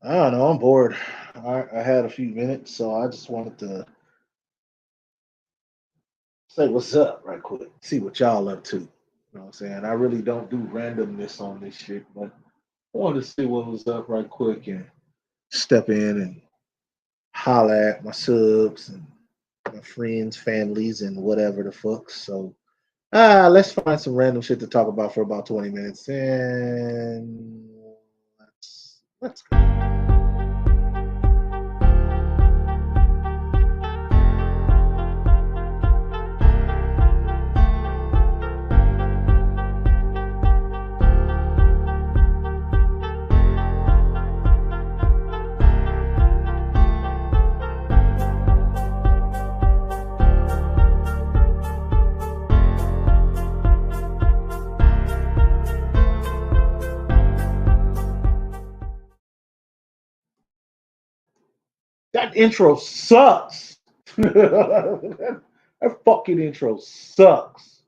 I don't know. I'm bored. I had a few minutes, so I just wanted to say what's up right quick. See what y'all up to. You know what I'm saying? I really don't do randomness on this shit, but I wanted to see what was up right quick and step in and holler at my subs and my friends, families, and whatever the fuck. So let's find some random shit to talk about for about 20 minutes and let's go. That intro sucks. that fucking intro sucks.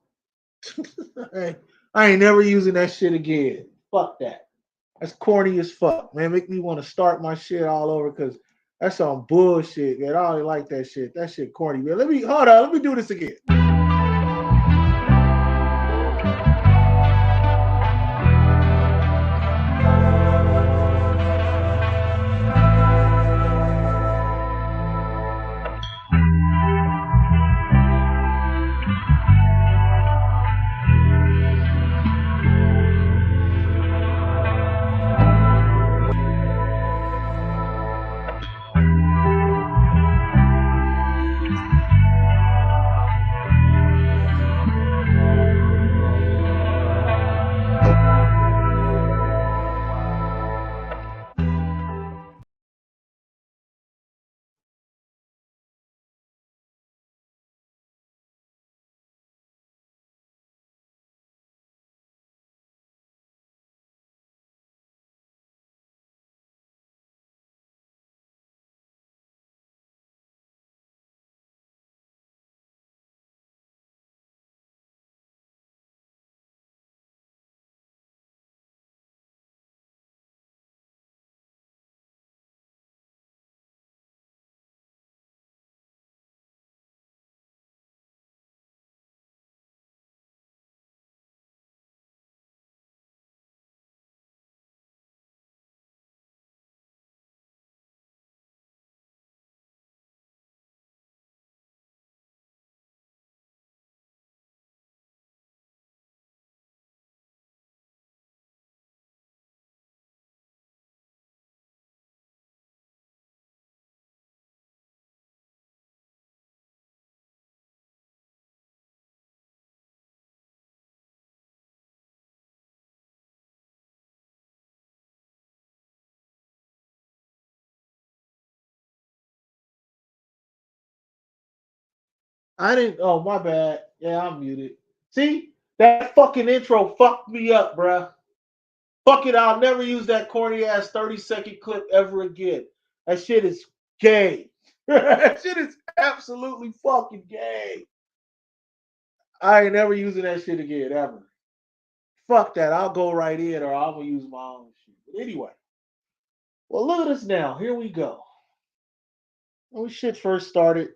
I ain't never using that shit again. Fuck that. That's corny as fuck, man. Make me want to start my shit all over because that's some bullshit, man. I don't like that shit. That shit corny, man. Let me hold on. Let me do this again. I didn't. Oh, my bad. Yeah, I'm muted. See, that fucking intro fucked me up, bruh. Fuck it. I'll never use that corny ass 30-second clip ever again. That shit is gay. That shit is absolutely fucking gay. I ain't never using that shit again ever. Fuck that. I'll go right in or I'm gonna use my own shit. But anyway, well look at us now. Here we go. When shit first started,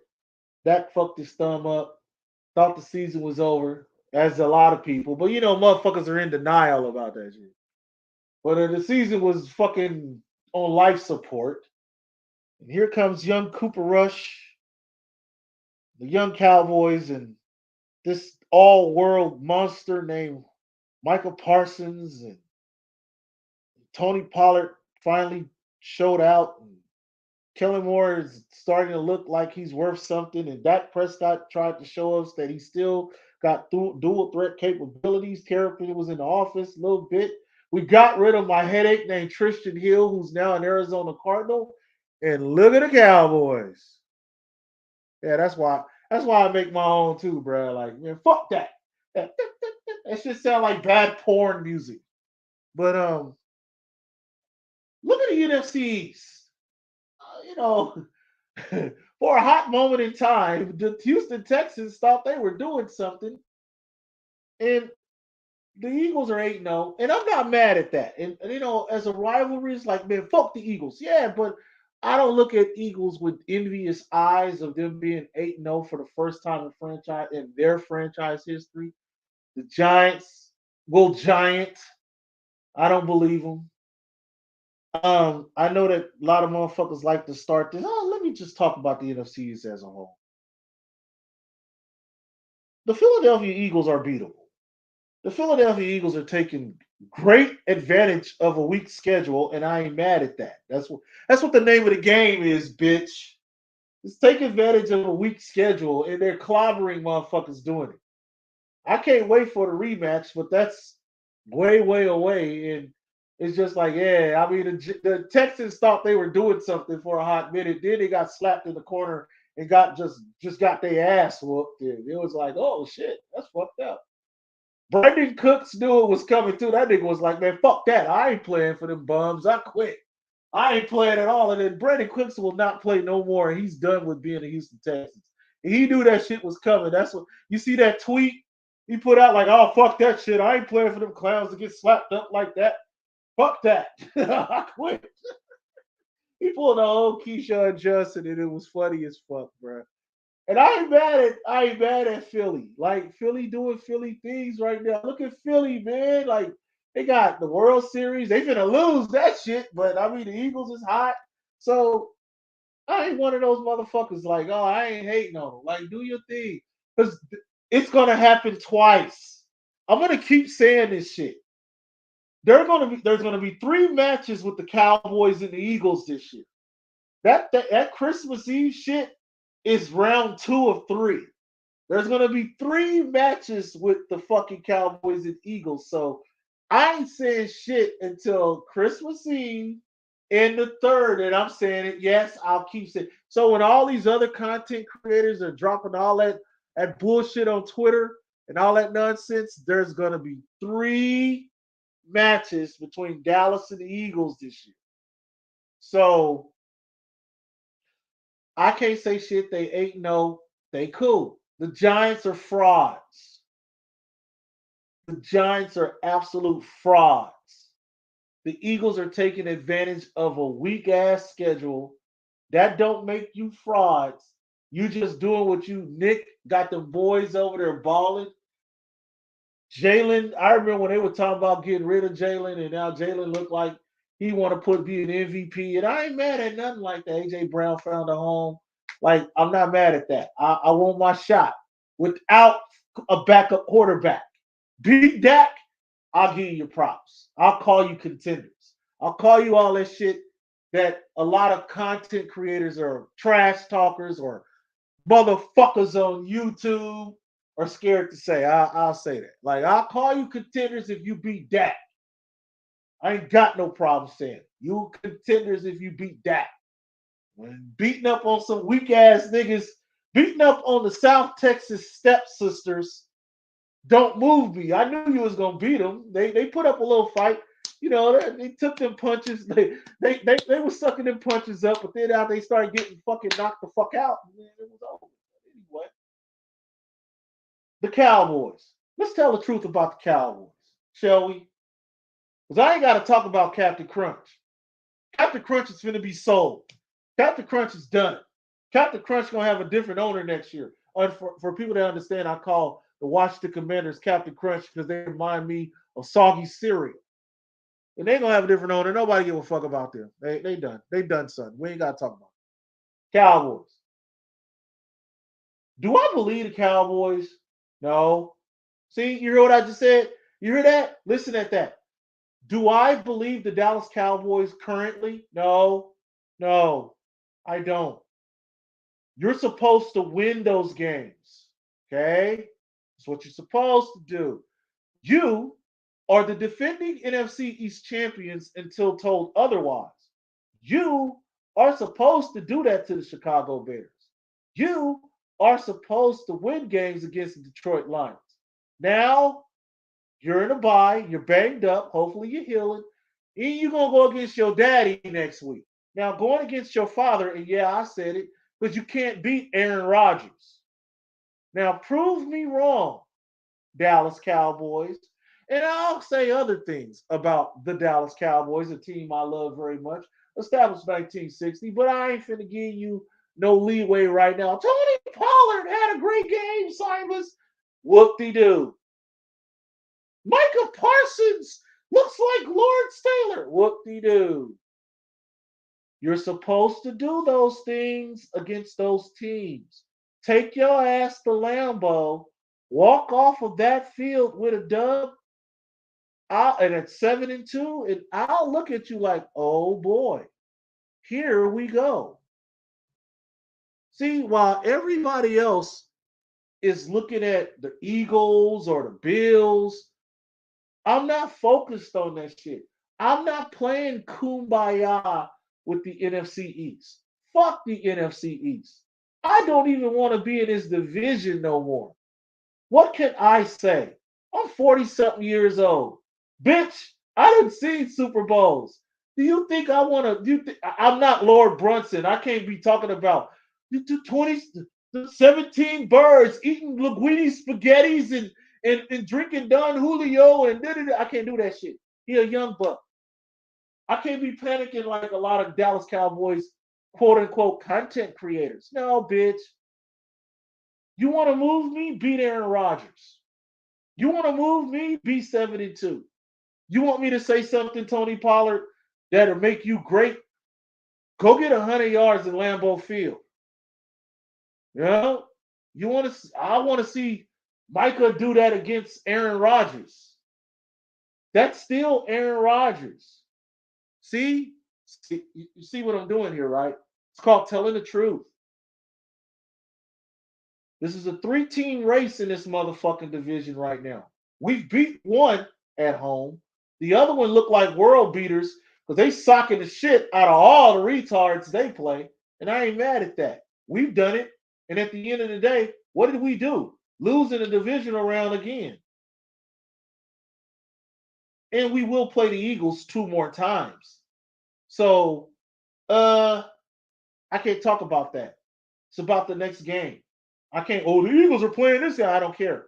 Dak fucked his thumb up. Thought the season was over, as a lot of people. But motherfuckers are in denial about that shit. But the season was fucking on life support. And here comes young Cooper Rush, the young Cowboys, and this all-world monster named Michael Parsons and Tony Pollard finally showed out. And Kellen Moore is starting to look like he's worth something. And Dak Prescott tried to show us that he still got dual threat capabilities. Terrapin was in the office a little bit. We got rid of my headache named Tristan Hill, who's now an Arizona Cardinal. And look at the Cowboys. Yeah, that's why I make my own too, bro. Like, man, fuck that. That shit sound like bad porn music. But look at the NFC East. You know, for a hot moment in time, the Houston Texans thought they were doing something, and The Eagles are 8-0, and I'm not mad at that. And as a rivalry, it's like, man, fuck the Eagles. Yeah, but I don't look at Eagles with envious eyes of them being 8-0 for the first time in their franchise history. The Giants will giant. I don't believe them. I know that a lot of motherfuckers like to start this. Oh, let me just talk about the NFCs as a whole. The Philadelphia Eagles are beatable. The Philadelphia Eagles are taking great advantage of a weak schedule, and I ain't mad at that. That's what the name of the game is, bitch. Just take advantage of a weak schedule, and they're clobbering motherfuckers doing it. I can't wait for the rematch, but that's way, way away. And it's just like, yeah, I mean, the Texans thought they were doing something for a hot minute. Then they got slapped in the corner and got their ass whooped. And it was like, oh shit, that's fucked up. Brandon Cooks knew it was coming too. That nigga was like, man, fuck that. I ain't playing for them bums. I quit. I ain't playing at all. And then Brandon Cooks will not play no more. And he's done with being a Houston Texans. And he knew that shit was coming. That's what you see that tweet he put out like, oh fuck that shit. I ain't playing for them clowns to get slapped up like that. Fuck that. I quit. He pulled the old Keyshawn Johnson and it was funny as fuck, bro. And I ain't mad at Philly. Like Philly doing Philly things right now. Look at Philly, man. Like they got the World Series. They finna lose that shit, but I mean the Eagles is hot. So I ain't one of those motherfuckers like, oh, I ain't hating on them. Like, do your thing. Because it's gonna happen twice. I'm gonna keep saying this shit. There's gonna be three matches with the Cowboys and the Eagles this year. That Christmas Eve shit is round 2 of 3. There's gonna be 3 matches with the fucking Cowboys and Eagles. So I ain't saying shit until Christmas Eve and the third, and I'm saying it. Yes, I'll keep saying. So when all these other content creators are dropping all that bullshit on Twitter and all that nonsense, there's gonna be 3 matches between Dallas and the Eagles this year. So I can't say shit. They ain't no. They cool. The Giants are frauds. The Giants are absolute frauds. The Eagles are taking advantage of a weak ass schedule. That don't make you frauds. You just doing what you Nick got the boys over there balling. Jalen, I remember when they were talking about getting rid of Jalen, and now Jalen looked like he want to be an MVP. And I ain't mad at nothing like that. AJ Brown found a home. Like I'm not mad at that. I want my shot without a backup quarterback. Beat Dak, I'll give you your props. I'll call you contenders. I'll call you all that shit that a lot of content creators are trash talkers or motherfuckers on YouTube are scared to say. I'll say that. Like, I'll call you contenders if you beat Dak. I ain't got no problem saying it. You contenders if you beat Dak. When beating up on some weak ass niggas, beating up on the South Texas stepsisters, don't move me. I knew you was gonna beat them. They put up a little fight. They took them punches. They were sucking them punches up, but then out they started getting fucking knocked the fuck out. Man, it was over. Anyway, the Cowboys. Let's tell the truth about the Cowboys, shall we? Because I ain't got to talk about Captain Crunch. Captain Crunch is going to be sold. Captain Crunch is done. Captain Crunch gonna have a different owner next year. And for people to understand, I call the Washington Commanders Captain Crunch because they remind me of soggy cereal. And they gonna have a different owner. Nobody give a fuck about them. They done. They done, son. We ain't gotta talk about it. Cowboys. Do I believe the Cowboys? No. See, you hear what I just said? You hear that? Listen at that. Do I believe the Dallas Cowboys currently? No. No, I don't. You're supposed to win those games. Okay? That's what you're supposed to do. You are the defending NFC East champions until told otherwise. You are supposed to do that to the Chicago Bears. You are supposed to win games against the Detroit Lions. Now, you're in a bye, you're banged up, hopefully you're healing, and you're going to go against your daddy next week. Now, going against your father, and yeah, I said it, because you can't beat Aaron Rodgers. Now, prove me wrong, Dallas Cowboys. And I'll say other things about the Dallas Cowboys, a team I love very much, established 1960, but I ain't finna give you no leeway right now. Tony Pollard had a great game, Simus. Whoop-de-doo. Micah Parsons looks like Lawrence Taylor. Whoop-de-doo. You're supposed to do those things against those teams. Take your ass to Lambeau, walk off of that field with a dub, and at 7-2, and I'll look at you like, oh boy, here we go. See, while everybody else is looking at the Eagles or the Bills, I'm not focused on that shit. I'm not playing kumbaya with the NFC East. Fuck the NFC East. I don't even want to be in this division no more. What can I say? I'm 40 something years old. Bitch, I done seen Super Bowls. Do you think I want to? I'm not Lord Brunson. I can't be talking about 20, 17 birds eating linguine spaghettis and drinking Don Julio and I can't do that shit. He a young buck. I can't be panicking like a lot of Dallas Cowboys quote unquote content creators. No, bitch. You want to move me? Beat Aaron Rodgers. You want to move me? Be 72. You want me to say something, Tony Pollard, that'll make you great? Go get 100 yards in Lambeau Field. You know? You want to? I want to see Micah do that against Aaron Rodgers. That's still Aaron Rodgers. See? You see what I'm doing here, right? It's called telling the truth. This is a 3-team race in this motherfucking division right now. We've beat one at home. The other one looked like world beaters because they socking the shit out of all the retards they play. And I ain't mad at that. We've done it. And at the end of the day, what did we do? Lose in the divisional round again. And we will play the Eagles 2 more times. So I can't talk about that. It's about the next game. I can't, oh, the Eagles are playing this guy. I don't care.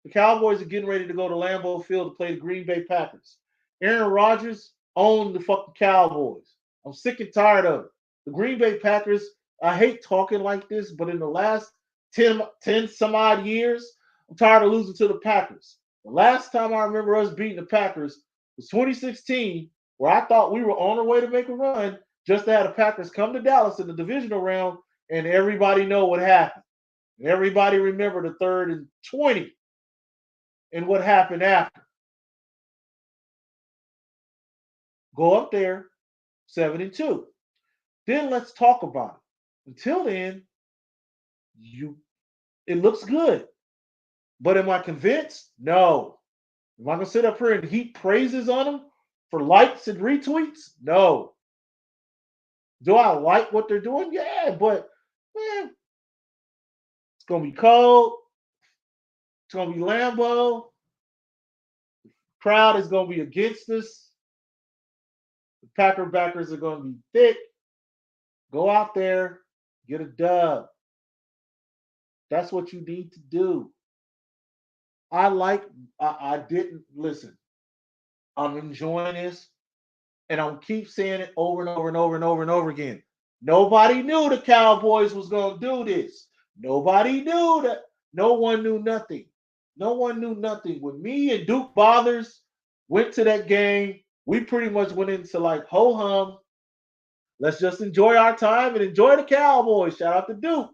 The Cowboys are getting ready to go to Lambeau Field to play the Green Bay Packers. Aaron Rodgers owned the fucking Cowboys. I'm sick and tired of it. The Green Bay Packers, I hate talking like this, but in the last 10 some odd years, I'm tired of losing to the Packers. The last time I remember us beating the Packers was 2016, where I thought we were on our way to make a run just to have the Packers come to Dallas in the divisional round, and everybody know what happened. And everybody remember the 3rd and 20 and what happened after. Go up there, 7-2. Then let's talk about it. Until then, it looks good. But am I convinced? No. Am I gonna sit up here and heap praises on them for likes and retweets? No. Do I like what they're doing? Yeah, but man, it's gonna be cold. It's gonna be Lambeau. Crowd is gonna be against us. The Packer backers are gonna be thick. Go out there, get a dub. That's what you need to do. I didn't listen. I'm enjoying this, and I'm keep saying it over and over and over and over and over again. Nobody knew the Cowboys was gonna do this. Nobody knew that. No one knew nothing. No one knew nothing. When me and Duke Bothers went to that game, we pretty much went into like ho hum. Let's just enjoy our time and enjoy the Cowboys. Shout out to Duke.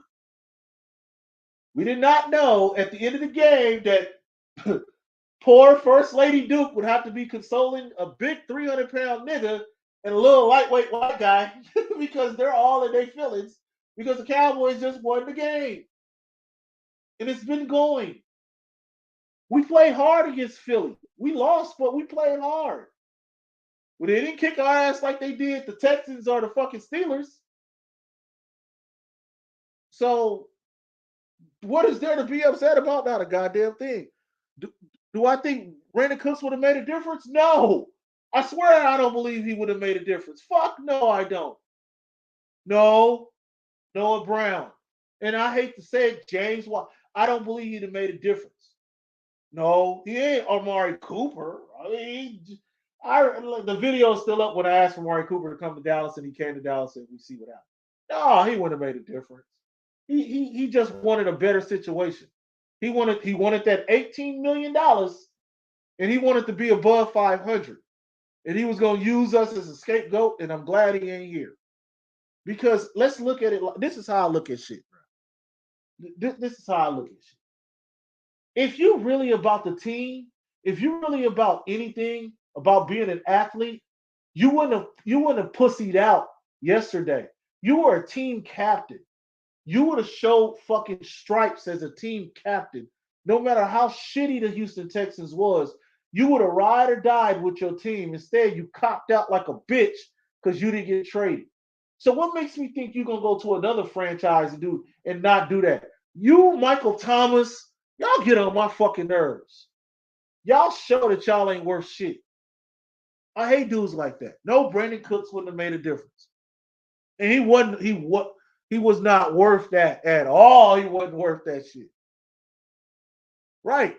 We did not know at the end of the game that poor First Lady Duke would have to be consoling a big 300-pound nigga and a little lightweight white guy because they're all in their feelings because the Cowboys just won the game. And it's been going. We played hard against Philly. We lost, but we played hard. Well, they didn't kick our ass like they did the Texans or the fucking Steelers. So what is there to be upset about? Not a goddamn thing. Do I think Brandon Cooks would have made a difference? No. I swear I don't believe he would have made a difference. Fuck no, I don't. No, Noah Brown. And I hate to say it, James White. I don't believe he'd have made a difference. No, he ain't Amari Cooper. I mean, the video's still up when I asked for Amari Cooper to come to Dallas, and he came to Dallas, and we see what happened. No, he wouldn't have made a difference. He just wanted a better situation. He wanted that $18 million, and he wanted to be above 500, and he was going to use us as a scapegoat. And I'm glad he ain't here, because let's look at it. This is how I look at shit, bro. This is how I look at shit. If you're really about the team, if you're really about anything, about being an athlete, you wouldn't have pussied out yesterday. You were a team captain. You would have showed fucking stripes as a team captain. No matter how shitty the Houston Texans was, you would have ride or died with your team. Instead, you copped out like a bitch because you didn't get traded. So what makes me think you're gonna go to another franchise and not do that? You, Michael Thomas, y'all get on my fucking nerves. Y'all show that y'all ain't worth shit. I hate dudes like that. No, Brandon Cooks wouldn't have made a difference. And he was not worth that at all. He wasn't worth that shit. Right.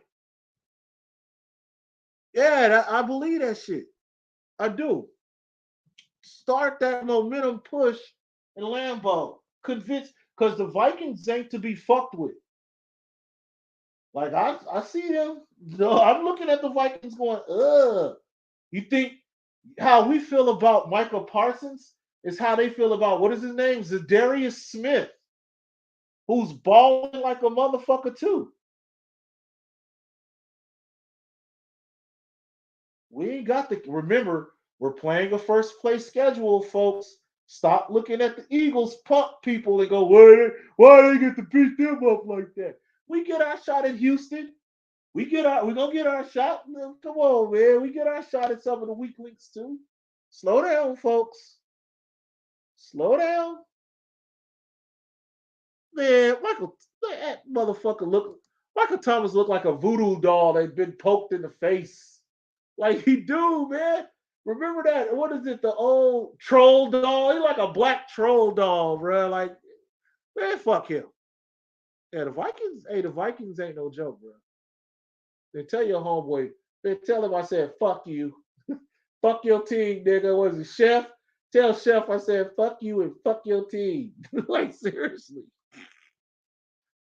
Yeah, I believe that shit. I do. Start that momentum push in Lambeau. Convince, because the Vikings ain't to be fucked with. Like I see them. No, I'm looking at the Vikings going, ugh. You think how we feel about Michael Parsons is how they feel about what is his name? Zadarius Smith, who's balling like a motherfucker too. We ain't got the remember, we're playing a first place schedule, folks. Stop looking at the Eagles pump people and go, why they get to beat them up like that? We get our shot at Houston. We're gonna get our shot. Come on, man. We get our shot at some of the weak links too. Slow down, folks. Slow down. Man, that motherfucker Michael Thomas looked like a voodoo doll that been poked in the face. Like he do, man. Remember that? What is it? The old troll doll? He like a black troll doll, bro. Like, man, fuck him. Yeah, the Vikings ain't no joke, bro. They tell your homeboy, they tell him I said, fuck you. Fuck your team, nigga. Was it Chef? Tell Chef I said, fuck you and fuck your team. Like, seriously.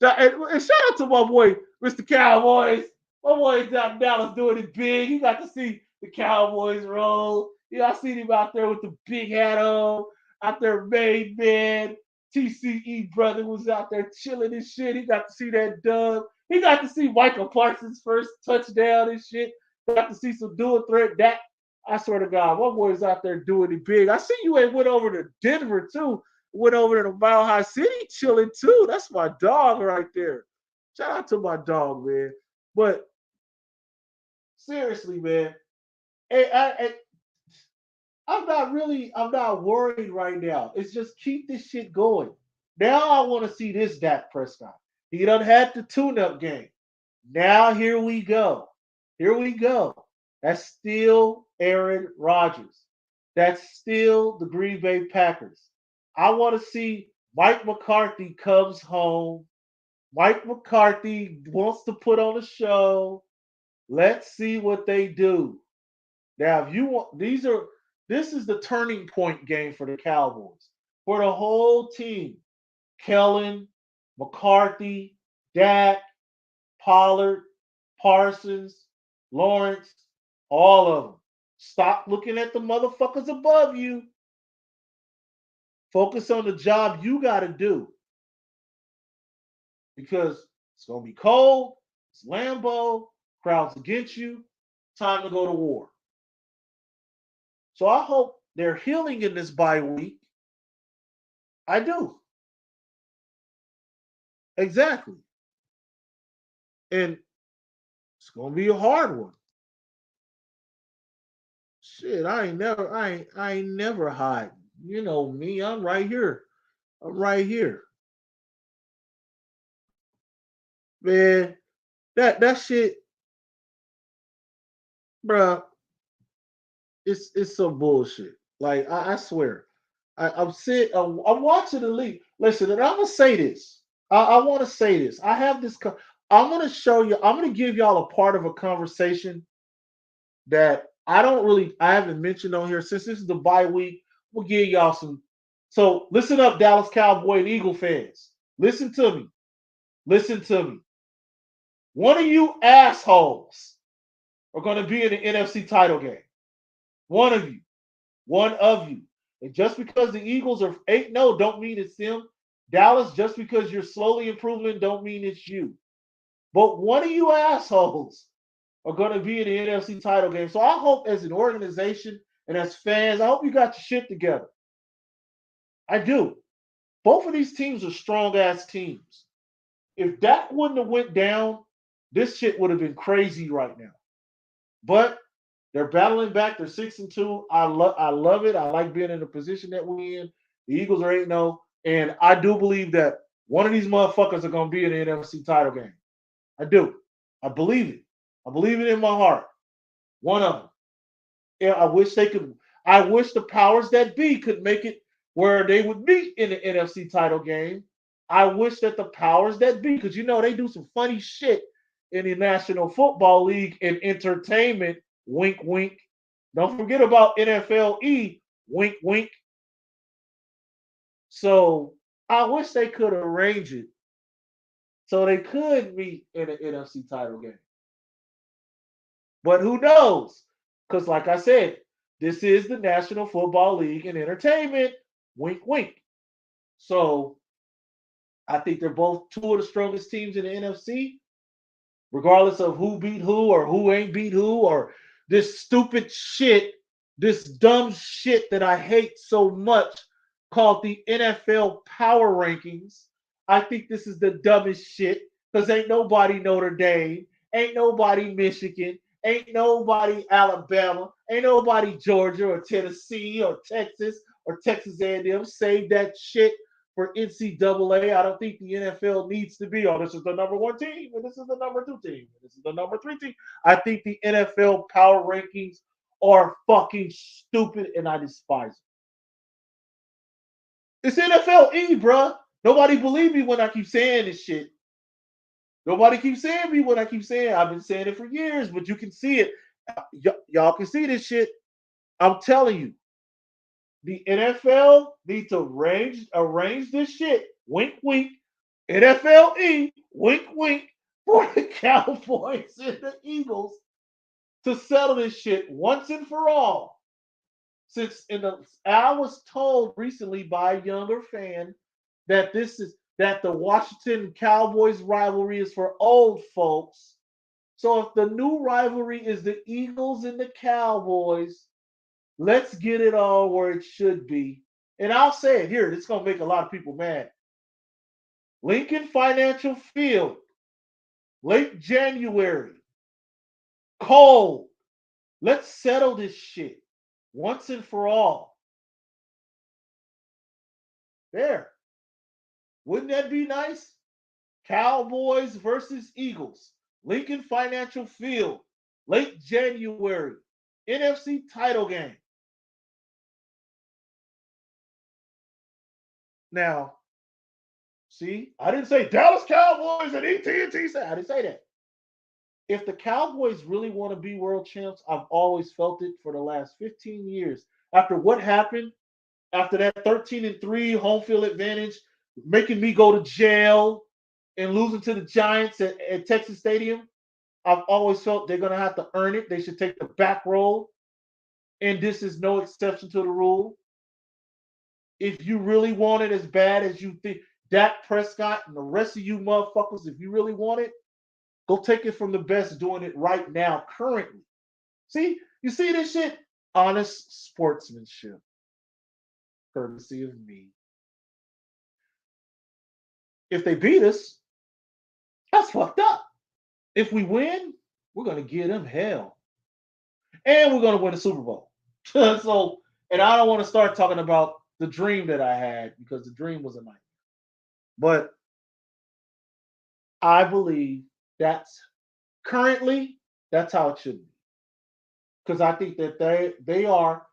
And shout out to my boy, Mr. Cowboys. My boy's out in Dallas doing it big. He got to see the Cowboys roll. I seen him out there with the big hat on, out there made man. TCE brother was out there chilling and shit. He got to see that dub. He got to see Michael Parsons' first touchdown and shit. Got to see some dual threat. That I swear to God, my boy's out there doing it big. I see you ain't went over to Denver too. Went over to the Mile High City chilling too. That's my dog right there. Shout out to my dog, man. But seriously, man, I'm not worried right now. It's just keep this shit going. Now I want to see this Dak Prescott. He done had the tune-up game. Now here we go. Here we go. That's still Aaron Rodgers. That's still the Green Bay Packers. I want to see Mike McCarthy comes home. Mike McCarthy wants to put on a show. Let's see what they do. Now, if you want, this is the turning point game for the Cowboys, for the whole team. Kellen, McCarthy, Dak, Pollard, Parsons, Lawrence, all of them. Stop looking at the motherfuckers above you. Focus on the job you got to do, because it's going to be cold. It's Lambeau. Crowds against you. Time to go to war. So I hope they're healing in this bye week. I do. Exactly. And it's going to be a hard one. Shit, I ain't never hiding. You know me, I'm right here. I'm right here. Man, that shit, bruh, it's some bullshit. Like I swear. I'm watching the league. Listen, and I'm gonna say this. I want to say this. I have this. I'm gonna show you. I'm gonna give y'all a part of a conversation that I haven't mentioned on here since this is the bye week. We'll give y'all some. So listen up, Dallas Cowboy and Eagle fans. Listen to me. Listen to me. One of you assholes are going to be in the NFC title game. One of you. One of you. And just because the Eagles are 8-0 don't mean it's them. Dallas, just because you're slowly improving don't mean it's you. But one of you assholes are going to be in the NFC title game. So I hope as an organization and as fans, I hope you got your shit together. I do. Both of these teams are strong ass teams. If that wouldn't have went down, this shit would have been crazy right now. But they're battling back. They're 6-2. I love it. I like being in the position that we're in. The Eagles are 8-0. And I do believe that one of these motherfuckers are going to be in the NFC title game. I do. I believe it. I believe it in my heart. One of them. Yeah, I wish they could. I wish the powers that be could make it where they would meet in the NFC title game. I wish that the powers that be, because they do some funny shit in the National Football League and entertainment. Wink, wink. Don't forget about NFLE. Wink, wink. So I wish they could arrange it so they could meet in the NFC title game. But who knows? Because, like I said, this is the National Football League and entertainment. Wink, wink. So I think they're both two of the strongest teams in the NFC, regardless of who beat who or who ain't beat who or this stupid shit, this dumb shit that I hate so much called the NFL Power Rankings. I think this is the dumbest shit because ain't nobody Notre Dame, ain't nobody Michigan, ain't nobody Alabama, ain't nobody Georgia or Tennessee or Texas A&M. Save that shit for NCAA. I don't think the NFL needs to be, this is the number one team, and this is the number two team, and this is the number three team. I think the NFL power rankings are fucking stupid, and I despise it. It's NFLE, bruh. Nobody believe me when I keep saying this shit. Nobody keeps saying me when I keep saying it. I've been saying it for years, but you can see it. Y'all can see this shit. I'm telling you. The NFL need to arrange this shit. Wink, wink. NFLE, wink, wink, for the Cowboys and the Eagles to settle this shit once and for all. I was told recently by a younger fan that the Washington Cowboys rivalry is for old folks. So if the new rivalry is the Eagles and the Cowboys, let's get it all where it should be. And I'll say it here, it's going to make a lot of people mad. Lincoln Financial Field, late January, cold. Let's settle this shit once and for all. There. Wouldn't that be nice? Cowboys versus Eagles, Lincoln Financial Field, late January, NFC title game. Now, see, I didn't say Dallas Cowboys and AT&T. I didn't say that. If the Cowboys really want to be world champs, I've always felt it for the last 15 years. After what happened, after that 13-3 home field advantage, making me go to jail and losing to the Giants at Texas Stadium, I've always felt they're going to have to earn it. They should take the back roll. And this is no exception to the rule. If you really want it as bad as you think, Dak Prescott and the rest of you motherfuckers, if you really want it, go take it from the best doing it right now, currently. See, you see this shit? Honest sportsmanship, courtesy of me. If they beat us, that's fucked up. If we win, we're going to give them hell. And we're going to win the Super Bowl. And I don't want to start talking about the dream that I had because the dream was a nightmare. But I believe that's currently, that's how it should be. Because I think that they are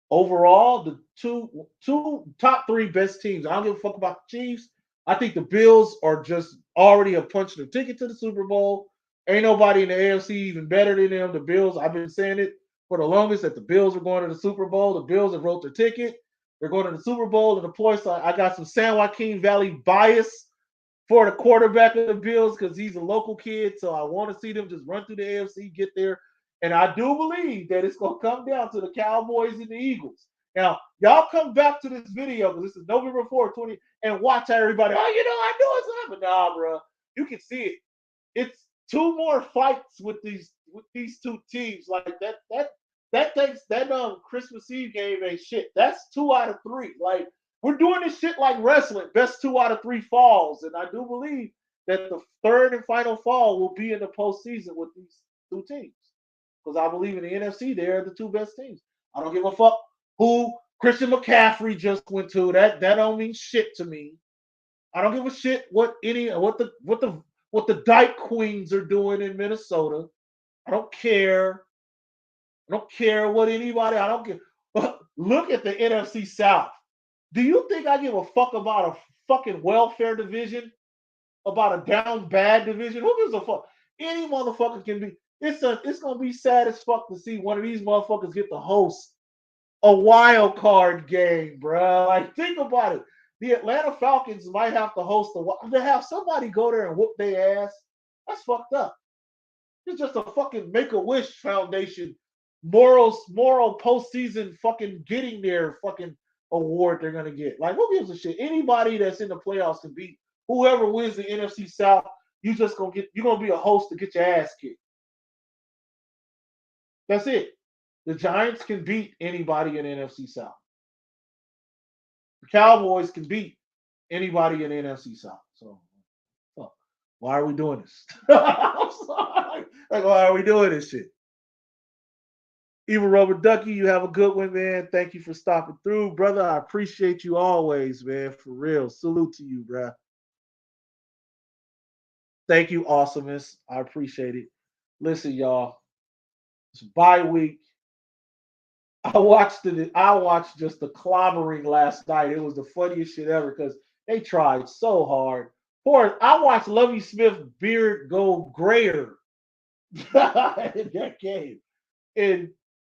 overall the two top three best teams. I don't give a fuck about the Chiefs. I think the Bills are just already have punched their ticket to the Super Bowl. Ain't nobody in the AFC even better than them. The Bills, I've been saying it for the longest that the Bills are going to the Super Bowl. The Bills have wrote their ticket. They're going to the Super Bowl. And of course, I got some San Joaquin Valley bias for the quarterback of the Bills because he's a local kid. So I want to see them just run through the AFC, get there. And I do believe that it's going to come down to the Cowboys and the Eagles. Now, y'all come back to this video because this is November 4th, 20, and watch how everybody, I know it's happening. Nah, bro. You can see it. It's two more fights with these two teams. Like that takes that Christmas Eve game ain't shit. That's 2 out of 3. Like we're doing this shit like wrestling. Best 2 out of 3 falls, and I do believe that the third and final fall will be in the postseason with these two teams because I believe in the NFC they're the two best teams. I don't give a fuck who Christian McCaffrey just went to. That don't mean shit to me. I don't give a shit what the Dyke Queens are doing in Minnesota. I don't care. I don't care what anybody. I don't care. Look at the NFC South. Do you think I give a fuck about a fucking welfare division? About a down bad division? Who gives a fuck? Any motherfucker can be. It's gonna be sad as fuck to see one of these motherfuckers get to host a wild card game, bro. Like think about it. The Atlanta Falcons might have to host to have somebody go there and whoop their ass. That's fucked up. It's just a fucking Make-A-Wish Foundation moral postseason fucking getting there fucking award they're gonna get. Like who gives a shit? Anybody that's in the playoffs can beat whoever wins the NFC South. You're gonna be a host to get your ass kicked. That's it. The Giants can beat anybody in the NFC South. The Cowboys can beat anybody in the NFC South. So, fuck. Why are we doing this? I'm sorry. Like, why are we doing this shit? Evil Rubber Ducky, you have a good one, man. Thank you for stopping through, brother. I appreciate you always, man. For real. Salute to you, bro. Thank you, awesomeness. I appreciate it. Listen, y'all. It's bye week. I watched just the clobbering last night. It was the funniest shit ever because they tried so hard. I watched Lovie Smith's beard go grayer in that game. And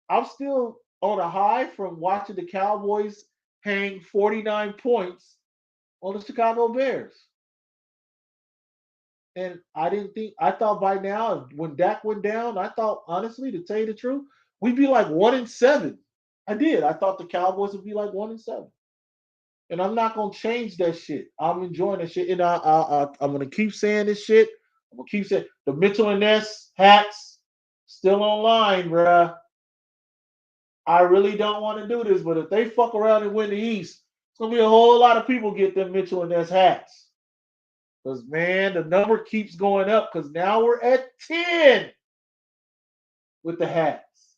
I'm still on a high from watching the Cowboys hang 49 points on the Chicago Bears. And I thought by now, when Dak went down, I thought, honestly, to tell you the truth, we'd be like 1-7. I did. I thought the Cowboys would be like 1-7. And I'm not gonna change that shit. I'm enjoying that shit, and I'm gonna keep saying this shit. I'm gonna keep saying the Mitchell and Ness hats still online, bruh. I really don't want to do this, but if they fuck around and win the East, it's gonna be a whole lot of people get them Mitchell and Ness hats. Because man, the number keeps going up. Because now we're at 10 with the hats.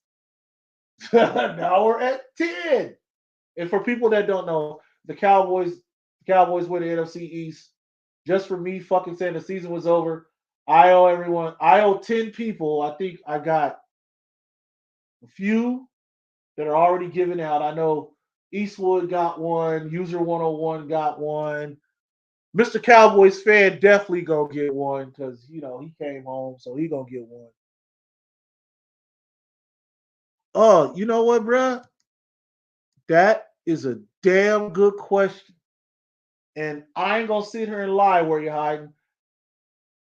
Now we're at 10. And for people that don't know, the Cowboys win the NFC East. Just for me fucking saying the season was over. I owe 10 people. I think I got a few that are already given out. I know Eastwood got one, User 101 got one. Mr. Cowboys fan definitely gonna get one because he came home, so he gonna get one. Oh, you know what, bruh? That is a damn good question. And I ain't gonna sit here and lie where you're hiding.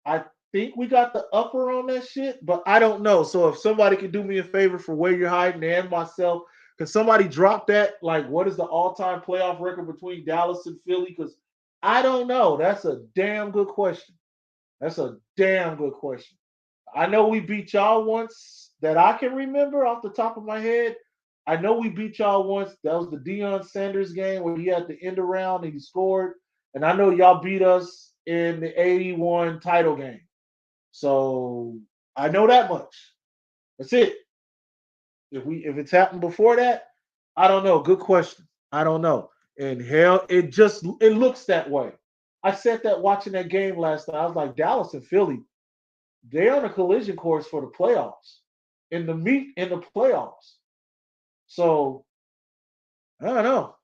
I think we got the upper on that shit, but I don't know. So if somebody could do me a favor for where you're hiding and myself, can somebody drop that? Like, what is the all-time playoff record between Dallas and Philly? Because I don't know. That's a damn good question. That's a damn good question. I know we beat y'all once that I can remember off the top of my head. I know we beat y'all once. That was the Deion Sanders game where he had the end around and he scored. And I know y'all beat us in the 81 title game. So I know that much. That's it. If it's happened before that, I don't know. Good question. I don't know. And hell, it looks that way. I said that watching that game last night. I was like, Dallas and Philly, they're on a collision course for the playoffs. In the playoffs. So I don't know.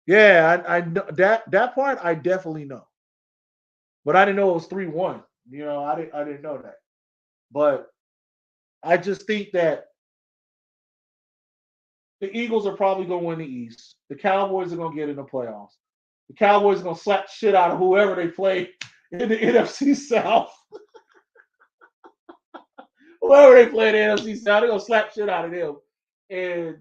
Yeah, I know that part I definitely know. But I didn't know it was 3-1. I didn't know that. But I just think that the Eagles are probably going to win the East. The Cowboys are going to get in the playoffs. The Cowboys are going to slap shit out of whoever they play in the NFC South. Whoever they play in the NFC South, they're going to slap shit out of them. And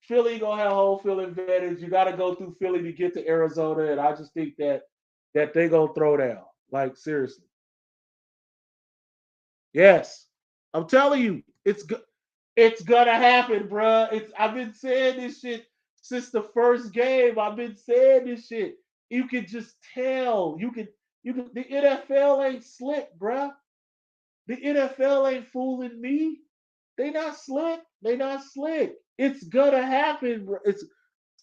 Philly going to have home field advantage. You got to go through Philly to get to Arizona. And I just think that they going to throw down. Like, seriously. Yes. I'm telling you, it's gonna happen, bruh. I've been saying this shit since the first game. I've been saying this shit. You can just tell. The NFL ain't slick, bruh. The NFL ain't fooling me. They not slick. They not slick. It's gonna happen, bro. It's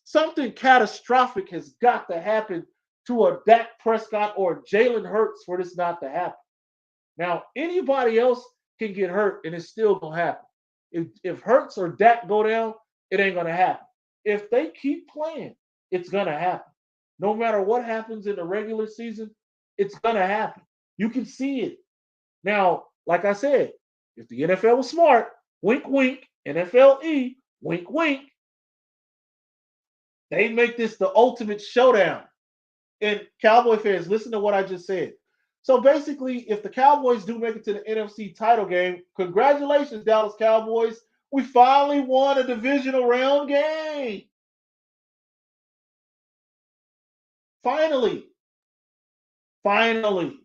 something catastrophic has got to happen to a Dak Prescott or Jalen Hurts for this not to happen. Now, anybody else can get hurt and it's still gonna happen. If Hurts or Dak go down, it ain't gonna happen. If they keep playing, it's gonna happen. No matter what happens in the regular season, it's gonna happen. You can see it. Now, like I said, if the NFL was smart, wink wink, NFLE, wink wink, they make this the ultimate showdown. And Cowboy fans, listen to what I just said. So basically, if the Cowboys do make it to the NFC title game, congratulations, Dallas Cowboys. We finally won a divisional round game. Finally. Finally.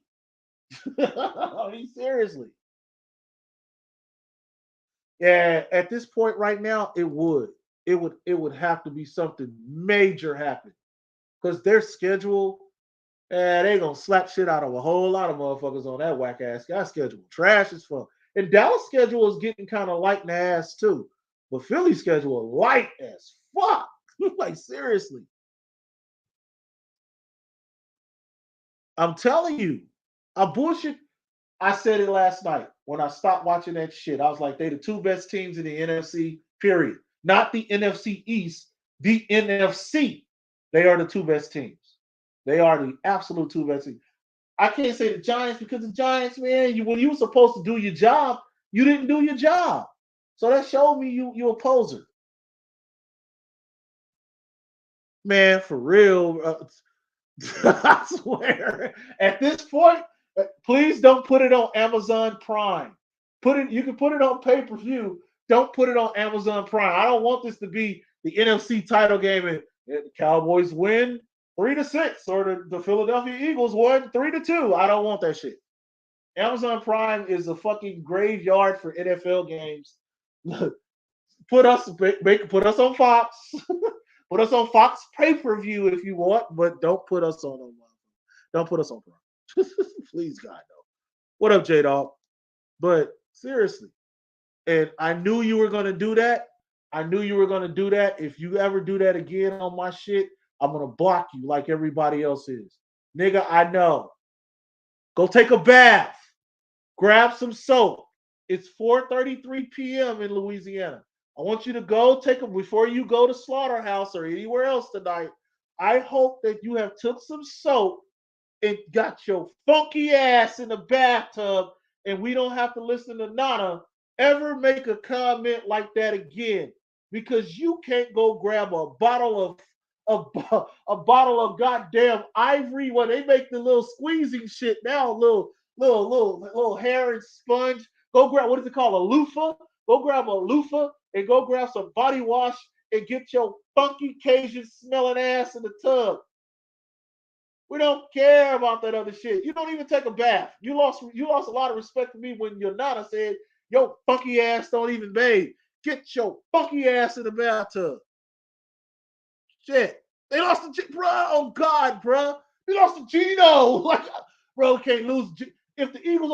I mean, seriously. Yeah, at this point right now, it would. It would have to be something major happen. Because their schedule, they gonna slap shit out of a whole lot of motherfuckers on that whack ass guy schedule. Trash as fuck. And Dallas' schedule is getting kind of light in the ass too. But Philly's schedule light as fuck. Like, seriously. I'm telling you. I bullshit. I said it last night when I stopped watching that shit. I was like, they the two best teams in the NFC, period. Not the NFC East, the NFC. They are the two best teams. They are the absolute two best teams. I can't say the Giants because the Giants, man, when you were supposed to do your job, you didn't do your job. So that showed me you a poser. Man, for real. I swear. At this point, please don't put it on Amazon Prime. You can put it on pay-per-view. Don't put it on Amazon Prime. I don't want this to be the NFC title game and the Cowboys win 3-6 or the Philadelphia Eagles won 3-2. I don't want that shit. Amazon Prime is a fucking graveyard for NFL games. put us on Fox. Put us on Fox pay-per-view if you want, but don't put us on Prime. Please, God, no. What up, J-Dog? But seriously, and I knew you were going to do that. I knew you were going to do that. If you ever do that again on my shit, I'm going to block you like everybody else is. Nigga, I know. Go take a bath. Grab some soap. It's 4:33 p.m. in Louisiana. I want you to go before you go to Slaughterhouse or anywhere else tonight. I hope that you have took some soap and got your funky ass in the bathtub, and we don't have to listen to Nana ever make a comment like that again, because you can't go grab a bottle of goddamn Ivory when they make the little squeezing shit now, little hair and sponge. Go grab, what is it called, a loofah? Go grab a loofah and go grab some body wash and get your funky Cajun smelling ass in the tub. We don't care about that other shit. You don't even take a bath. You lost a lot of respect for me when your nana said, yo, funky ass don't even bathe. Get your funky ass in the bathtub. Shit. They lost to bro. Oh God, bro. They lost to Gino. Like, bro, can't lose. If the Eagles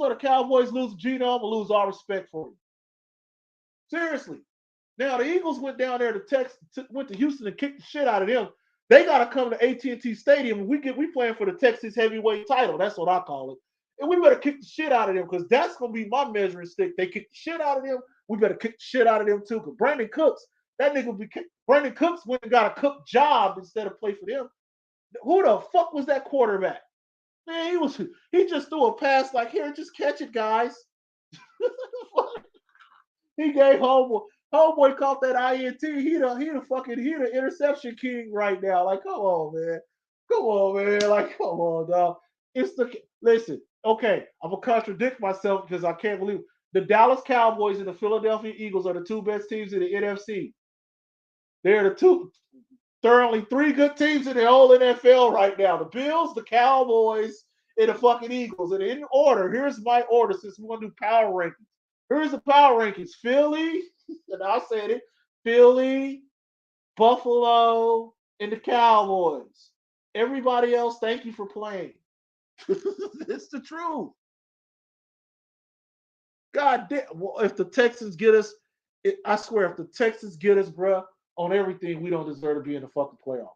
or the Cowboys lose Gino, I'm gonna lose all respect for you. Seriously. Now the Eagles went down there went to Houston and kicked the shit out of them. They got to come to AT&T Stadium, and we playing for the Texas heavyweight title. That's what I call it. And we better kick the shit out of them, because that's going to be my measuring stick. They kick the shit out of them. We better kick the shit out of them too, because Brandon Cooks went and got a cook job instead of play for them. Who the fuck was that quarterback? Man, he just threw a pass like, here, just catch it, guys. He gave homeboy caught that INT. He the interception king right now. Like, come on, man. Come on, man. Like, come on, dog. Listen, okay, I'm gonna contradict myself because I can't believe the Dallas Cowboys and the Philadelphia Eagles are the two best teams in the NFC. They're the two thoroughly three good teams in the whole NFL right now. The Bills, the Cowboys, and the fucking Eagles. And in order, here's my order since we want to do power rankings. Here's the power rankings. Philly, and I said it, Philly, Buffalo, and the Cowboys. Everybody else, thank you for playing. It's the truth. God damn. Well, if the Texans get us, I swear, if the Texans get us, bruh, on everything, we don't deserve to be in the fucking playoffs.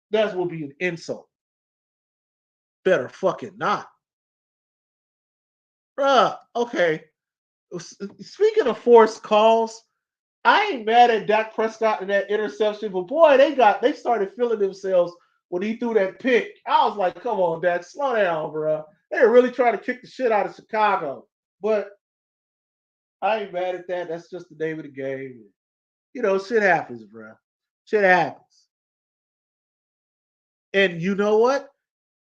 That will be an insult. Better fucking not. Bruh, okay. Speaking of forced calls, I ain't mad at Dak Prescott and that interception, but boy, they started feeling themselves when he threw that pick. I was like, come on, Dak, slow down, bro. They were really trying to kick the shit out of Chicago. But I ain't mad at that. That's just the name of the game. You know, shit happens, bro. Shit happens. And you know what?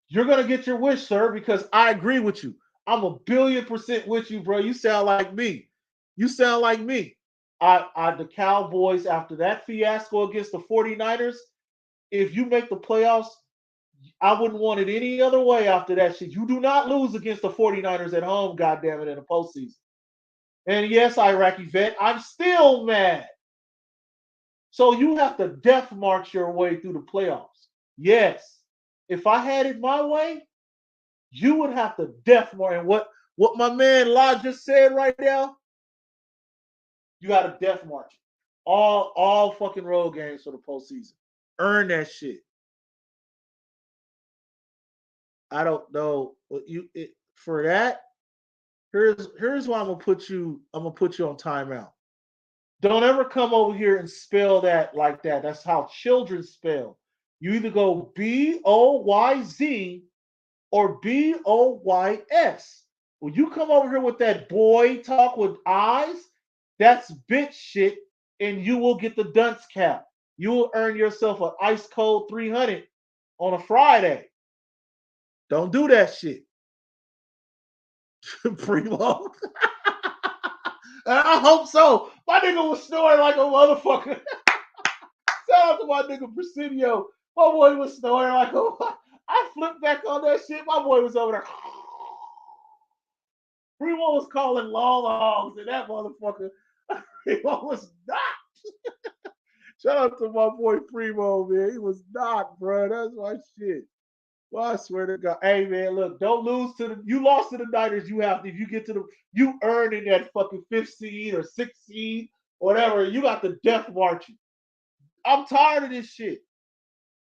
You're gonna get your wish, sir, because I agree with you. I'm 1,000,000,000% with you, bro. You sound like me. You sound like me. The Cowboys, after that fiasco against the 49ers, if you make the playoffs, I wouldn't want it any other way after that shit. You do not lose against the 49ers at home, goddammit, in the postseason. And yes, Iraqi vet, I'm still mad. So you have to death march your way through the playoffs. Yes. If I had it my way, you would have to death march. And what my man La just said right now, you got to death march. All fucking road games for the postseason. Earn that shit. I don't know. For that, here's why I'm gonna put you on timeout. Don't ever come over here and spell that like that. That's how children spell. You either go BOYZ or BOYS. When you come over here with that boy talk with eyes, that's bitch shit, and you will get the dunce cap. You will earn yourself an ice cold 300 on a Friday. Don't do that shit. Primo. I hope so. My nigga was snoring like a motherfucker. Shout out to my nigga Presidio. My boy was snoring like a. I flipped back on that shit. My boy was over there. Primo was calling long hogs, and that motherfucker, Primo was not. Shout out to my boy Primo, man. He was not, bro. That's my shit. Well, I swear to God. Hey, man, look, don't lose to you lost to the Niners. If you get to you earn in that fucking 5th seed or 6th seed, whatever. You got the death marching. I'm tired of this shit.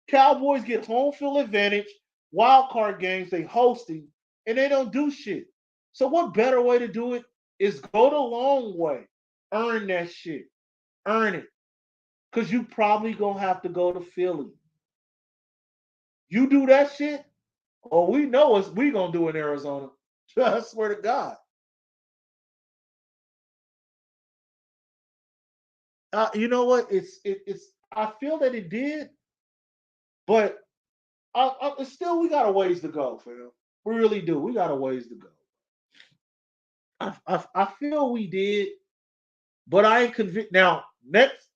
Cowboys get home field advantage, wild card games, they hosting, and they don't do shit. So what better way to do it is go the long way. Earn that shit. Earn it. Because you probably gonna have to go to Philly. You do that shit, or we know what we gonna do in Arizona. I swear to God. You know what? It's. I feel that it did, but still we got a ways to go, fam. We really do. We got a ways to go. I feel we did, but I ain't convinced. Now next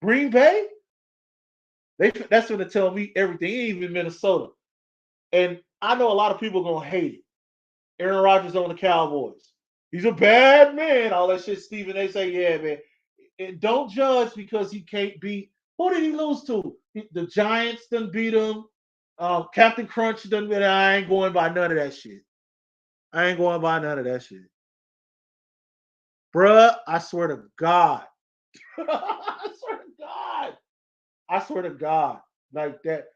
Green Bay, that's going to tell me everything. Even Minnesota, and I know a lot of people are gonna hate it. Aaron Rodgers on the Cowboys. He's a bad man. All that shit, Stephen. They say, yeah, man. And don't judge because he can't beat. Who did he lose to? The Giants didn't beat him. Captain Crunch done. I ain't going by none of that shit. I ain't going by none of that shit. Bruh, I swear to God. I swear to God. I swear to God. Like that.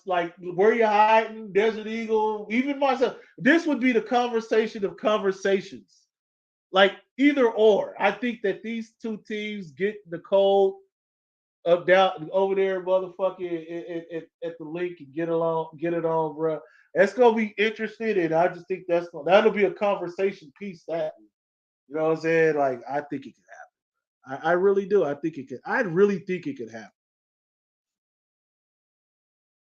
Like where you hiding, Desert Eagle, even myself. This would be the conversation of conversations. Like either or. I think that these two teams get the cold. up down over there, motherfucking at the link and get it on, bro. That's gonna be interesting, and I just think that'll be a conversation piece. That you know what I'm saying? Like I think it could happen. I really do. I think it could. I really think it could happen.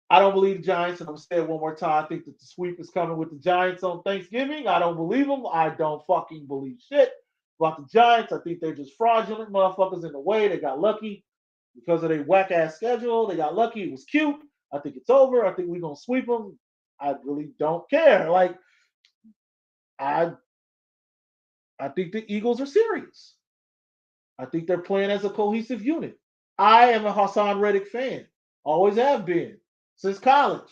I don't believe the Giants, and I'm saying it one more time. I think that the sweep is coming with the Giants on Thanksgiving. I don't believe them. I don't fucking believe shit about the Giants. I think they're just fraudulent motherfuckers in the way. They got lucky because of their whack ass schedule. They got lucky. It was cute. I think it's over. I think we're gonna sweep them. I really don't care. Like I, I think the Eagles are serious. I think they're playing as a cohesive unit. I am a Hassan Reddick fan. Always have been since college.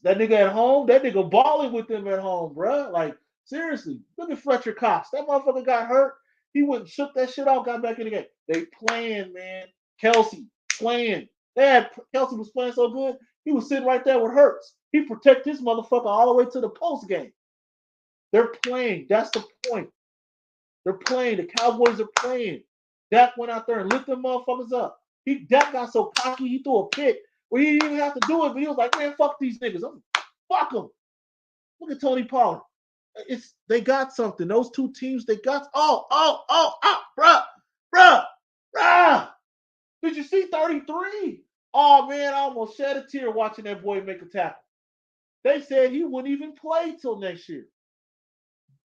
That nigga at home, that nigga balling with them at home, bruh. Like, seriously, look at Fletcher Cox. That motherfucker got hurt. He went and shook that shit out, got back in the game. They playing, man. Kelsey playing. Kelsey was playing so good, he was sitting right there with Hurts. He protect this motherfucker all the way to the post game. They're playing. That's the point. They're playing. The Cowboys are playing. Dak went out there and lit them motherfuckers up. Dak got so cocky, he threw a pick where he didn't even have to do it, but he was like, man, fuck these niggas. Fuck them. Look at Tony Pollard. They got something. Those two teams, they got bruh. Did you see 33? Oh man, I almost shed a tear watching that boy make a tackle. They said he wouldn't even play till next year.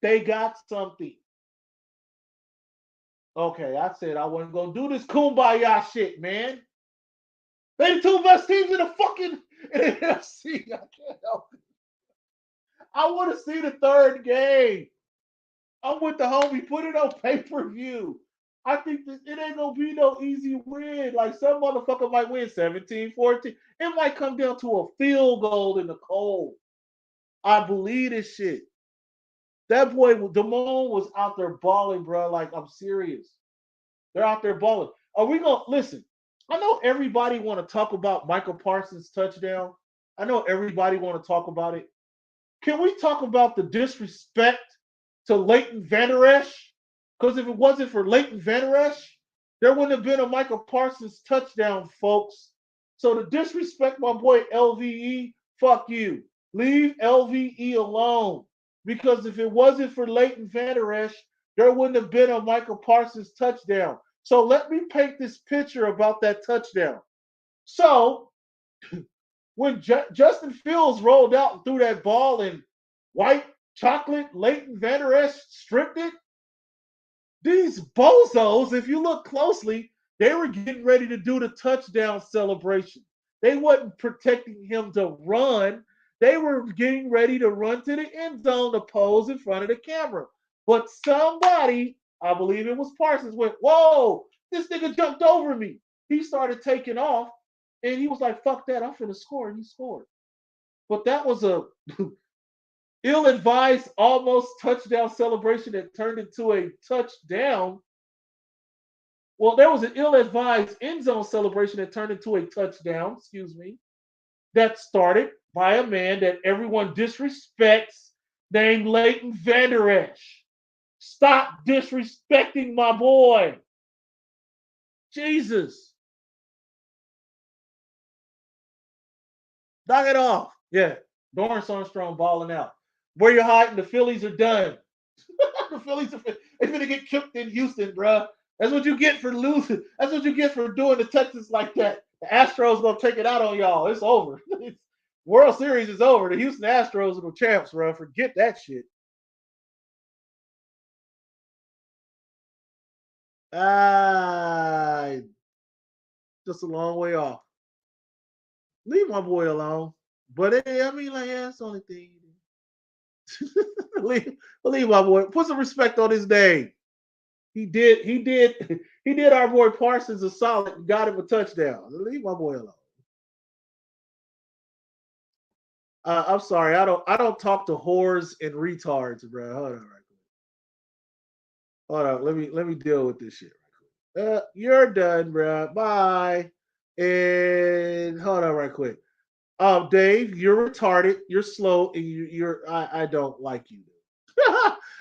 They got something. Okay, I said I wasn't gonna do this kumbaya shit, man. They the two best teams in the fucking NFC. I can't help it. I want to see the third game. I'm with the homie. Put it on pay-per-view. I think that it ain't gonna be no easy win. Like some motherfucker might win 17-14. It might come down to a field goal in the cold. I believe this shit. That boy, Damone was out there balling, bro. Like, I'm serious. They're out there balling. Are we going to listen? I know everybody want to talk about Michael Parsons' touchdown. I know everybody want to talk about it. Can we talk about the disrespect to Leighton Vander Esch? Because if it wasn't for Leighton Vander Esch, there wouldn't have been a Michael Parsons touchdown, folks. So to disrespect my boy LVE, fuck you. Leave LVE alone. Because if it wasn't for Leighton Vander Esch, there wouldn't have been a Michael Parsons touchdown. So let me paint this picture about that touchdown. So when Justin Fields rolled out and threw that ball and white chocolate Leighton Vander Esch stripped it, these bozos, if you look closely, they were getting ready to do the touchdown celebration. They wasn't protecting him to run. They were getting ready to run to the end zone to pose in front of the camera. But somebody, I believe it was Parsons, went, whoa, this nigga jumped over me. He started taking off, and he was like, fuck that, I'm finna score, and he scored. But that was a ill-advised almost touchdown celebration that turned into a touchdown. Well, there was an ill-advised end zone celebration that turned into a touchdown, that started by a man that everyone disrespects named Leighton Vander Esch. Stop disrespecting my boy. Jesus. Knock it off. Yeah. Dorrance Armstrong balling out. Where you hiding? The Phillies are done. The Phillies are they're gonna get kicked in Houston, bro. That's what you get for losing. That's what you get for doing the Texans like that. The Astros gonna take it out on y'all. It's over. World Series is over. The Houston Astros are the champs, bro. Forget that shit. Just a long way off. Leave my boy alone. But hey, I mean, like, yeah, that's the only thing. leave my boy. Put some respect on his name. He did our boy Parsons a solid and got him a touchdown. Leave my boy alone. I'm sorry, I don't talk to whores and retards, bro. Hold on, right quick. Hold on, let me deal with this shit right quick. You're done, bro. Bye. And hold on, right quick. Dave, you're retarded. You're slow, and I don't like you.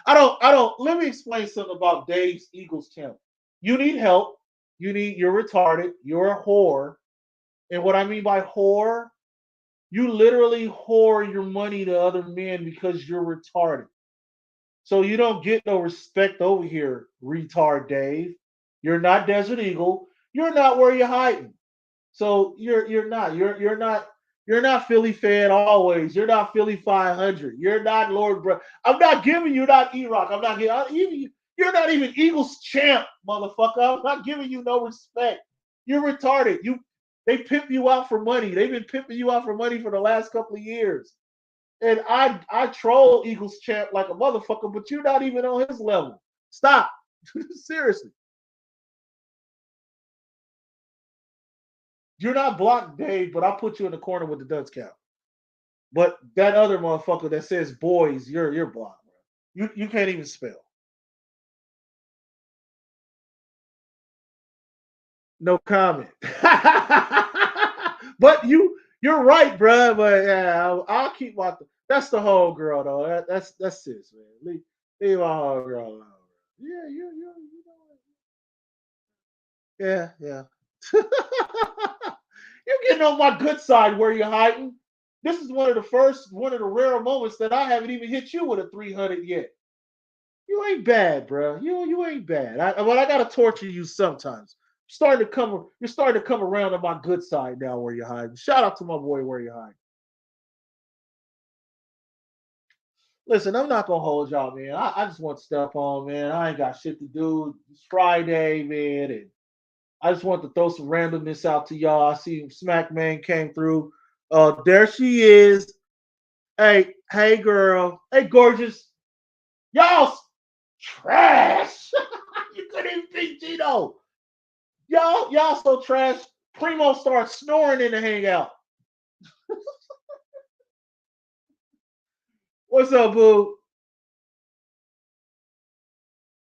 I don't. Let me explain something about Dave's Eagles channel. You need help. You're retarded. You're a whore. And what I mean by whore, you literally whore your money to other men because you're retarded. So you don't get no respect over here, retard Dave. You're not Desert Eagle. You're not where you're hiding. So you're not Philly fan always. You're not Philly 500. You're not Lord Bro. I'm not giving you not E-Rock. I'm not giving you. You're not even Eagles champ, motherfucker. I'm not giving you no respect. You're retarded. They pimp you out for money. They've been pimping you out for money for the last couple of years. And I troll Eagles champ like a motherfucker, but you're not even on his level. Stop. Seriously. You're not blocked, Dave, but I'll put you in the corner with the dunce cap. But that other motherfucker that says boys, you're blocked, bro. You can't even spell. No comment. But you're right, bro. But yeah, I'll keep my. That's the whole girl though. That's sis, man. Leave my whole girl alone. Yeah, you know. Yeah. You're getting on my good side where you're hiding. This is one of the rare moments that I haven't even hit you with a 300 yet. You ain't bad, bro. You ain't bad. I gotta torture you sometimes. You're starting to come around on my good side now where you're hiding. Shout out to my boy where you're hiding. Listen, I'm not gonna hold y'all, man. I just want to step on, man. I ain't got shit to do. It's Friday, man, and I just want to throw some randomness out to y'all. I see Smack Man came through. There she is. Hey, girl. Hey, gorgeous. Y'all trash. You couldn't even beat Gino. Y'all so trash. Primo starts snoring in the hangout. What's up, boo?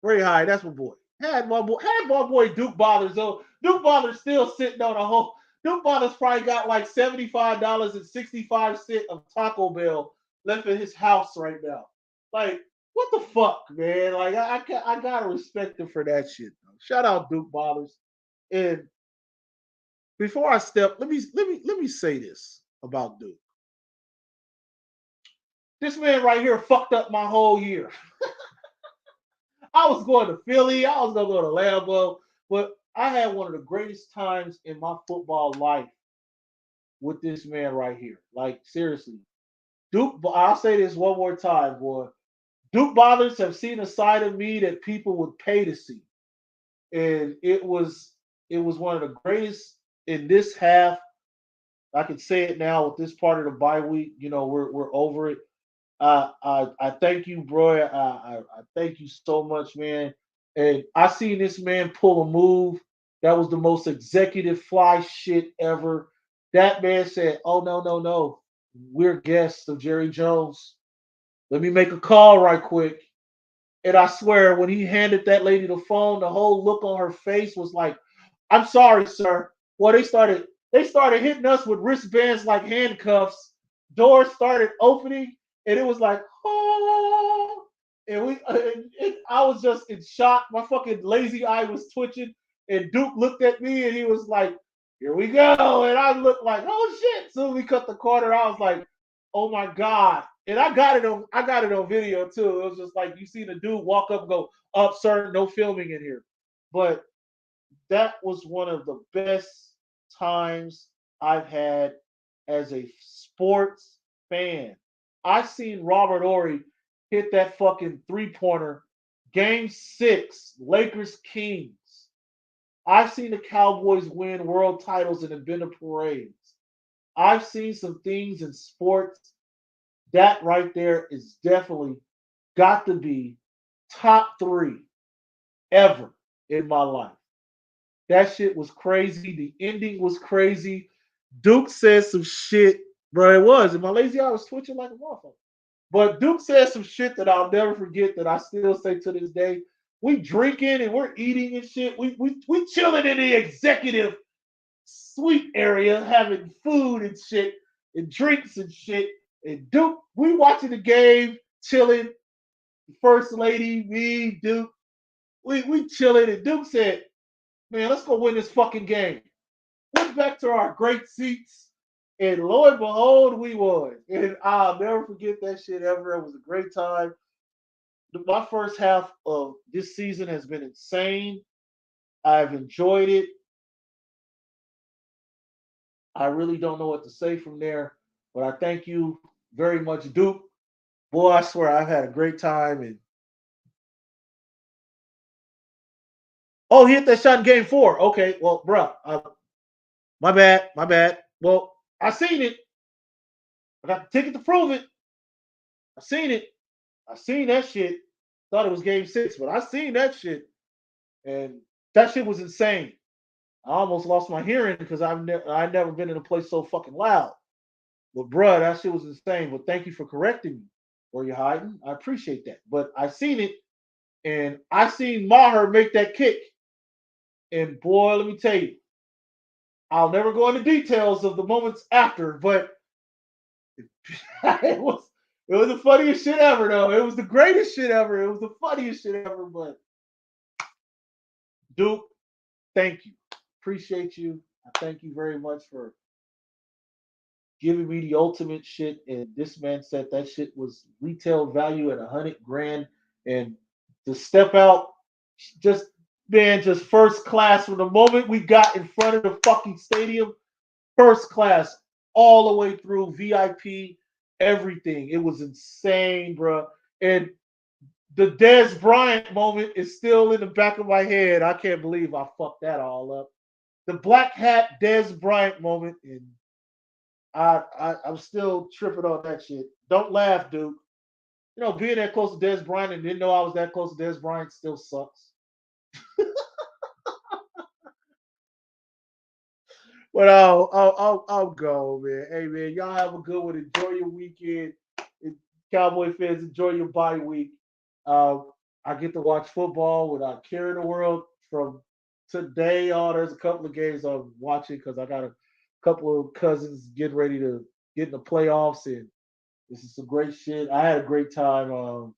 Very high. That's my boy. Had my boy Duke Bothers though. Duke Bothers still sitting on a whole. Duke Bothers probably got like $75.65 of Taco Bell left in his house right now. Like, what the fuck, man? Like, I gotta respect him for that shit. Though. Shout out Duke Bothers. And before I step, let me say this about Duke. This man right here fucked up my whole year. I was going to Philly. I was gonna go to Lambeau, but I had one of the greatest times in my football life with this man right here. Like seriously, Duke. I'll say this one more time, boy. Duke Bothers have seen a side of me that people would pay to see, and it was one of the greatest in this half. I can say it now with this part of the bye week. You know, we're over it. I thank you, bro. I thank you so much, man. And I seen this man pull a move that was the most executive fly shit ever. That man said, "Oh no, we're guests of Jerry Jones. Let me make a call right quick." And I swear, when he handed that lady the phone, the whole look on her face was like, "I'm sorry, sir." Well, they started hitting us with wristbands like handcuffs. Doors started opening, and it was like, oh, and I was just in shock. My fucking lazy eye was twitching, and Duke looked at me, and he was like, "Here we go," and I looked like, "Oh shit!" So we cut the corner. I was like, "Oh my god!" And I got it on video too. It was just like you see the dude walk up and go, "Up, sir, no filming in here." But that was one of the best times I've had as a sports fan. I seen Robert Ory hit that fucking 3-pointer, game 6, Lakers Kings. I've seen the Cowboys win world titles and have been to parades. I've seen some things in sports. That right there is definitely got to be top 3 ever in my life. That shit was crazy. The ending was crazy. Duke said some shit, bro. It was. And my lazy eye was twitching like a motherfucker. But Duke said some shit that I'll never forget that I still say to this day. We drinking and we're eating and shit. We chilling in the executive suite area, having food and shit and drinks and shit. And Duke, we watching the game, chilling. First lady, me, Duke, we chilling. And Duke said, Man, let's go win this fucking game. Went back to our great seats, and lo and behold, we won. And I'll never forget that shit ever. It was a great time. My first half of this season has been insane. I've enjoyed it. I really don't know what to say from there, but I thank you very much, Duke. Boy, I swear I've had a great time. And oh, he hit that shot in game 4. Okay, well, bruh, my bad, my bad. Well, I seen it. I got the ticket to prove it. I seen it. I seen that shit. Thought it was game 6, but I seen that shit, and that shit was insane. I almost lost my hearing because I've never been in a place so fucking loud. But bruh, that shit was insane. But thank you for correcting me. Where you hiding? I appreciate that. But I seen it, and I seen Maher make that kick. And boy, let me tell you, I'll never go into details of the moments after, but it was it was the funniest shit ever, though. It was the greatest shit ever. It was the funniest shit ever. But Duke, thank you. Appreciate you. I thank you very much for giving me the ultimate shit. And this man said that shit was retail value at 100 grand. And to step out, just man, just first class from the moment we got in front of the fucking stadium, first class all the way through VIP, everything. It was insane, bro. And the Dez Bryant moment is still in the back of my head. I can't believe I fucked that all up. The black hat Dez Bryant moment, and I'm still tripping on that shit. Don't laugh, dude. You know, being that close to Dez Bryant and didn't know I was that close to Dez Bryant still sucks. But I'll go, man. Hey, man, y'all have a good one. Enjoy your weekend. Cowboy fans, enjoy your bye week. Uh, I get to watch football without caring the world from today on. There's a couple of games I'm watching because I got a couple of cousins getting ready to get in the playoffs, and this is some great shit. I had a great time.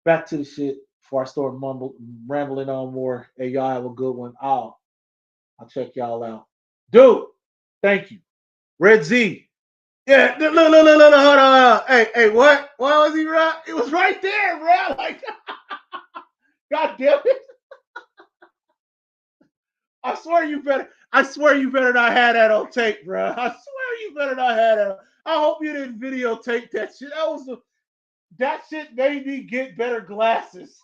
Back to the shit before I start rambling on more. Hey, y'all have a good one. I'll check y'all out. Dude, thank you. Red Z. Yeah, look, hold on. Hey, what? What was he right? It was right there, bro. Like, God damn it. I swear you better not have that on tape, bro. I swear you better not have that. I hope you didn't videotape that shit. That shit made me get better glasses.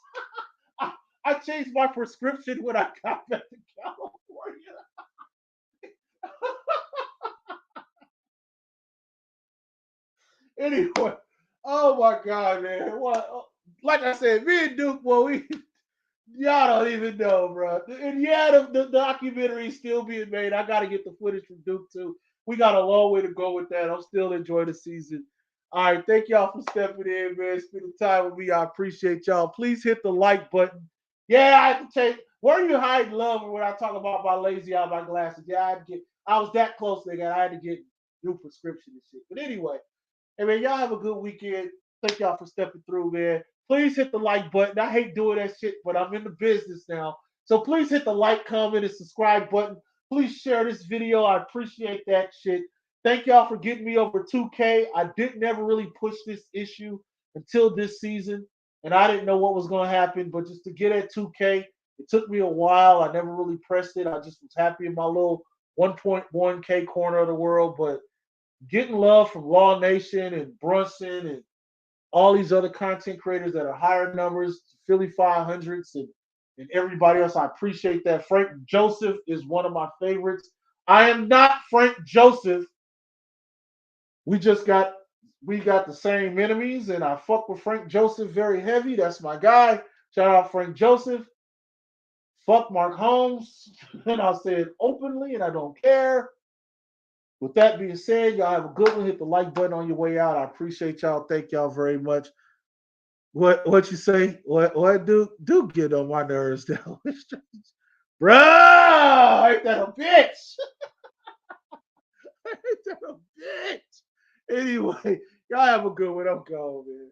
I, I changed my prescription when I got back to California. Anyway, oh my god, man. What? Like I said, me and Duke, boy, y'all don't even know, bro. And yeah, the documentary is still being made. I got to get the footage from Duke too. We got a long way to go with that. I'm still enjoying the season. All right, thank y'all for stepping in, man. Spending time with me. I appreciate y'all. Please hit the like button. Yeah, I have to take. Where you hide love when I talk about my lazy eye, my glasses? Yeah, I was that close, nigga. I had to get new prescription and shit. But anyway, hey man, y'all have a good weekend. Thank y'all for stepping through, man. Please hit the like button. I hate doing that shit, but I'm in the business now. So please hit the like, comment, and subscribe button. Please share this video. I appreciate that shit. Thank y'all for getting me over 2K. I didn't ever really push this issue until this season, and I didn't know what was going to happen. But just to get at 2K, it took me a while. I never really pressed it. I just was happy in my little 1.1K corner of the world. But getting love from Law Nation and Brunson and all these other content creators that are higher numbers, Philly 500s, and everybody else. I appreciate that. Frank Joseph is one of my favorites. I am not Frank Joseph. We just got we got the same enemies, and I fuck with Frank Joseph very heavy. That's my guy. Shout out Frank Joseph. Fuck Mark Holmes. And I'll say it openly, and I don't care. With that being said, y'all have a good one. Hit the like button on your way out. I appreciate y'all. Thank y'all very much. What you say? What do get on my nerves now? Bro, ain't that a bitch? Ain't that a bitch? Anyway, y'all have a good one. I'm going, man.